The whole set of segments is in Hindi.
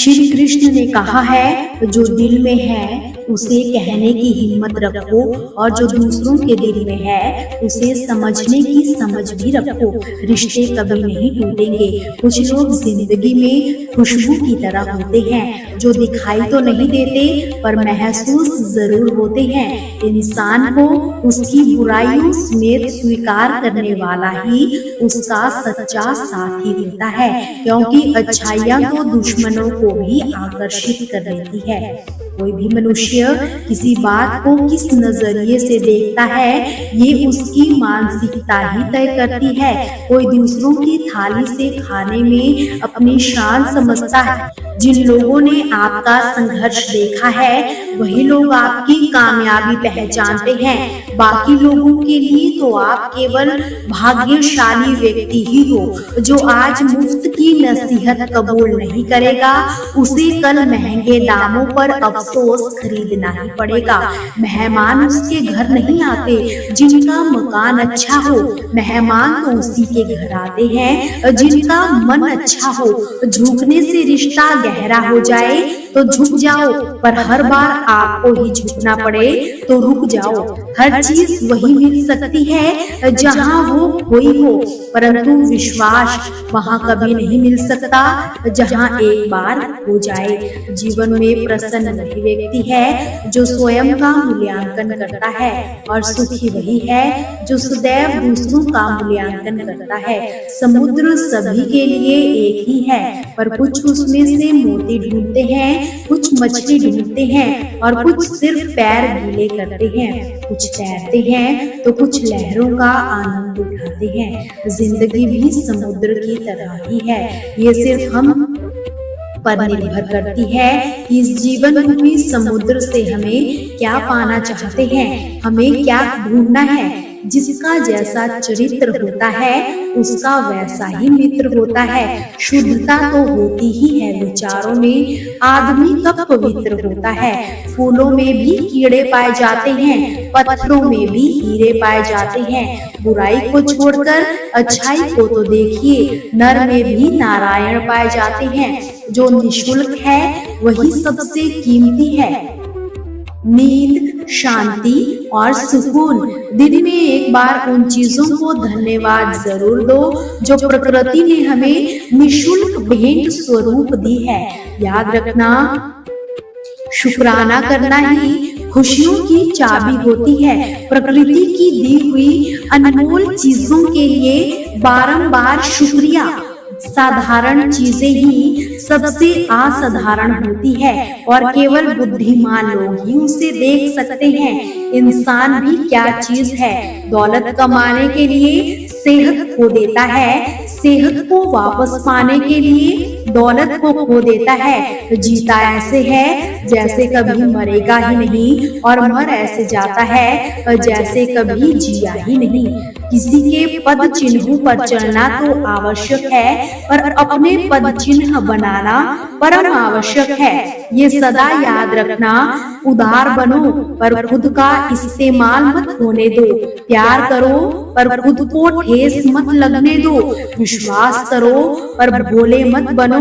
श्री कृष्ण ने कहा है, जो दिल में है उसे कहने की हिम्मत रखो, और जो दूसरों के दिल में है उसे समझने की समझ भी रखो। रिश्ते कभी नहीं टूटेंगे। कुछ लोग जिंदगी में खुशबू की तरह होते हैं, जो दिखाई तो नहीं देते पर महसूस जरूर होते हैं। इंसान को उसकी बुराइयों समेत स्वीकार करने वाला ही उसका सच्चा साथी होता है, क्योंकि अच्छाइयाँ तो दुश्मनों को भी आकर्षित कर लेती है। कोई भी मनुष्य किसी बात को किस नजरिए से देखता है, ये उसकी मानसिकता ही तय करती है। कोई दूसरों की थाली से खाने में अपनी शान समझता है। जिन लोगों ने आपका संघर्ष देखा है वही लोग आपकी कामयाबी पहचानते हैं। बाकी लोगों के लिए तो आप केवल भाग्यशाली व्यक्ति ही हो। जो आज मुफ्त की नसीहत कबूल नहीं करेगा उसे कल महंगे दामों पर अफसोस खरीदना ही पड़ेगा। मेहमान उसके घर नहीं आते जिनका मकान अच्छा हो, मेहमान तो उसी के घर आते हैं जिनका मन अच्छा हो। झुकने से रिश्ता गहरा हो जाए तो झुक जाओ, पर हर बार आपको ही झुकना पड़े तो रुक जाओ। हर चीज वही मिल सकती है जहाँ वो खोई हो, परंतु विश्वास वहाँ कभी नहीं मिल सकता जहाँ एक बार हो जाए। जीवन में प्रसन्न वही व्यक्ति है जो स्वयं का मूल्यांकन करता है, और सुखी वही है जो सदैव दूसरों का मूल्यांकन करता है। समुद्र सभी के लिए एक ही है, पर कुछ उसमें से मोती ढूंढते हैं, कुछ मछली ढूंढते हैं, और कुछ सिर्फ पैर गीले करते हैं। कुछ तैरते हैं तो कुछ लहरों का आनंद उठाते हैं। जिंदगी भी समुद्र की तरह ही है, ये सिर्फ हम पर निर्भर करती है कि इस जीवन रूपी समुद्र से हमें क्या पाना चाहते हैं, हमें क्या ढूंढना है। जिसका जैसा चरित्र होता है उसका वैसा ही मित्र होता है। शुद्धता तो होती ही है विचारों में, आदमी कब पवित्र होता है। फूलों में भी कीड़े पाए जाते हैं, पत्थरों में भी हीरे पाए जाते हैं। बुराई को छोड़कर अच्छाई को तो देखिए, नर में भी नारायण पाए जाते हैं। जो निःशुल्क है वही सबसे कीमती है। नींद, शांति और सुकून। दिन में एक बार उन चीजों को धन्यवाद जरूर दो जो प्रकृति ने हमें निःशुल्क भेंट स्वरूप दी है। याद रखना, शुक्राना करना ही खुशियों की चाबी होती है। प्रकृति की दी हुई अनमोल चीजों के लिए बारंबार शुक्रिया। साधारण चीजें ही सबसे असाधारण होती है, और केवल बुद्धिमान लोग ही उसे देख सकते हैं। इंसान भी क्या चीज है, दौलत कमाने के लिए सेहत खो देता है, सेहत को वापस पाने के लिए दौलत को खो देता है। जीता ऐसे है जैसे कभी मरेगा ही नहीं, और मर ऐसे जाता है जैसे कभी जिया ही नहीं। किसी के पद चिन्हों पर चलना तो आवश्यक है, पर अपने पद चिन्ह बनाना परम आवश्यक है। ये सदा याद रखना, उदार बनो पर खुद का इस्तेमाल मत होने दो। प्यार करो पर खुद को ठेस मत लगने दो। विश्वास करो पर भोले मत बनो।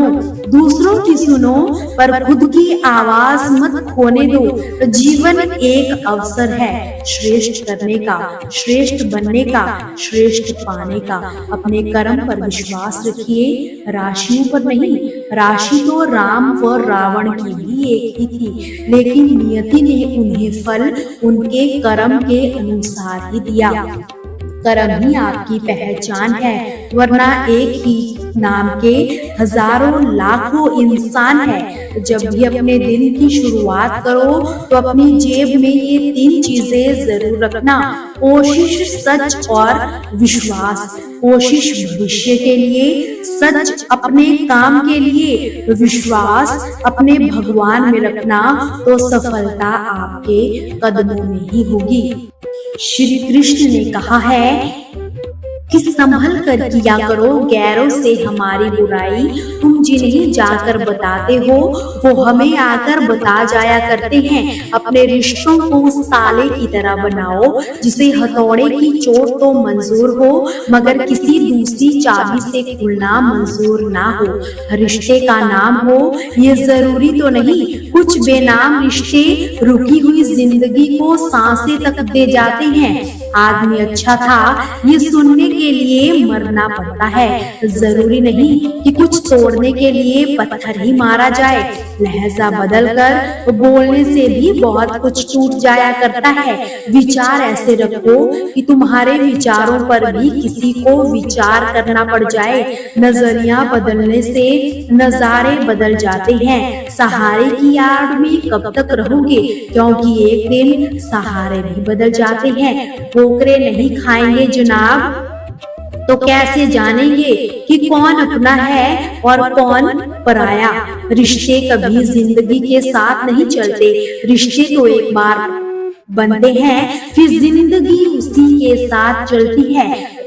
दूसरों की सुनो पर खुद की आवाज मत खोने दो। जीवन एक अवसर है श्रेष्ठ करने का, श्रेष्ठ बनने का, श्रेष्ठ पाने का। अपने कर्म पर विश्वास रखिए, राशियों पर नहीं। राशि तो राम व रावण की भी एक ही थी, लेकिन नियति ने उन्हें फल उनके कर्म के अनुसार ही दिया। कर्म ही आपकी पहचान है, वरना एक ही नाम के हजारों लाखों इंसान है। जब भी अपने दिन की शुरुआत करो तो अपनी जेब में ये 3 चीजें जरूर रखना। कोशिश, सच और विश्वास। कोशिश भविष्य के लिए, सच अपने काम के लिए, विश्वास अपने भगवान में रखना, तो सफलता आपके कदमों में ही होगी। श्री कृष्ण ने कहा है, कि संभल कर किया करो गैरों से हमारी बुराई। तुम जिन्हें जाकर बताते हो वो हमें आकर बता जाया करते हैं। अपने रिश्तों को उस ताले की तरह बनाओ जिसे हथौड़े की चोट तो मंजूर हो मगर किसी दूसरी चाबी से खुलना मंजूर ना हो। रिश्ते का नाम हो ये जरूरी तो नहीं, कुछ बेनाम रिश्ते रुकी हुई जिंदगी को सांसें तक दे जाते हैं। आदमी अच्छा था ये सुनने के लिए मरना पड़ता है, जरूरी नहीं कि कुछ तोड़ने के लिए पत्थर ही मारा जाए। लहजा बदल कर बोलने से भी बहुत कुछ टूट जाया करता है। विचार ऐसे रखो कि तुम्हारे विचारों पर भी किसी को विचार करना पड़ जाए। नजरिया बदलने से नजारे बदल जाते हैं। सहारे की आड़ में कब तक रहोगे, क्योंकि एक दिन सहारे भी बदल जाते हैं। ठोकरे नहीं खाएंगे जनाब तो कैसे जानेंगे कि कौन अपना है और कौन पराया। रिश्ते कभी जिंदगी के साथ नहीं चलते, रिश्ते तो एक बार बनते हैं फिर जिंदगी उसी के साथ चलती है।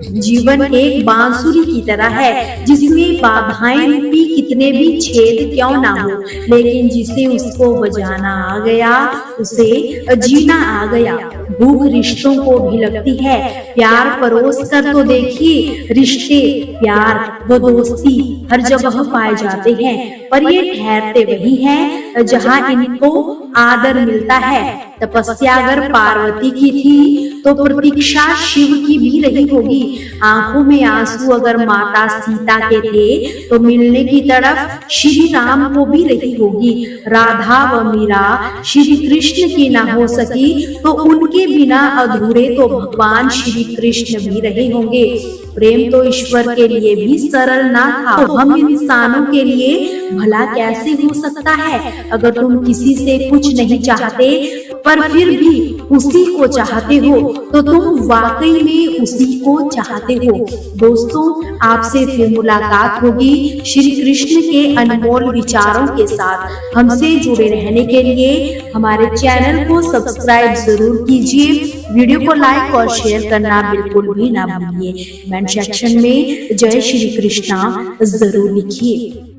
जीवन एक बांसुरी की तरह है जिसमें बाधाएं रूपी कितने भी छेद क्यों ना हो, लेकिन जिसे उसको बजाना आ गया उसे जीना आ गया। भूख रिश्तों को भी लगती है, प्यार परोस कर तो देखिए। रिश्ते प्यार व दोस्ती हर जगह पाए जाते हैं, पर ये ठहरते वही हैं जहाँ इनको आदर मिलता है। तपस्या अगर पार्वती की थी तो प्रतीक्षा शिव की भी रही होगी। आंखों में आंसू अगर माता सीता के थे तो मिलने की तड़प श्री राम को भी रही होगी। राधा व मीरा श्री कृष्ण की ना हो सकी तो उनके बिना अधूरे तो भगवान श्री कृष्ण भी रहे होंगे। प्रेम तो ईश्वर के लिए भी सरल ना था तो हम इंसानों के लिए भला कैसे हो सकता है। अगर तुम किसी से कुछ नहीं चाहते पर फिर भी उसी को चाहते हो तो तुम वाकई में उसी को चाहते हो। दोस्तों, आपसे फिर मुलाकात होगी श्री कृष्ण के अनमोल विचारों के साथ। हमसे जुड़े रहने के लिए हमारे चैनल को सब्सक्राइब जरूर कीजिए। वीडियो को लाइक और शेयर करना बिल्कुल भी ना भूलिए। कमेंट सेक्शन में जय श्री कृष्णा जरूर लिखिए।